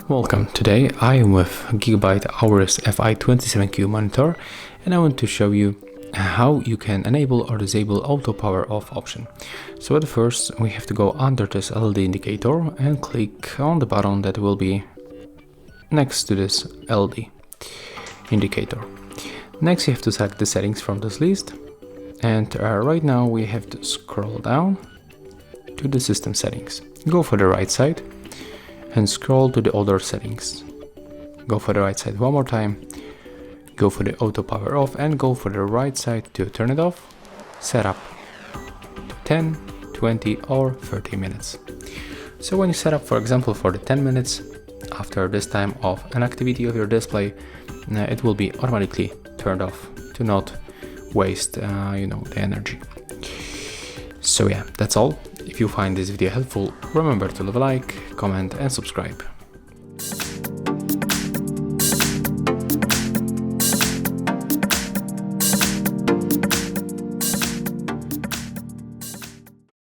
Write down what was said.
Welcome. Today I am with Gigabyte Aorus Fi27Q monitor, and I want to show you how you can enable or disable auto power off option. So at first we have to go under this LED indicator and click on the button that will be next to this LED indicator. Next you have to select the settings from this list, and right now we have to scroll down to the system settings. Go for the right side and scroll to the other settings. Go for the right side one more time, go for the auto power off, and go for the right side to turn it off. Set up to 10, 20 or 30 minutes. So when you set up, for example, for the 10 minutes, after this time of an activity of your display, it will be automatically turned off to not waste the energy. So yeah, that's all. If you find this video helpful, remember to leave a like, comment and subscribe.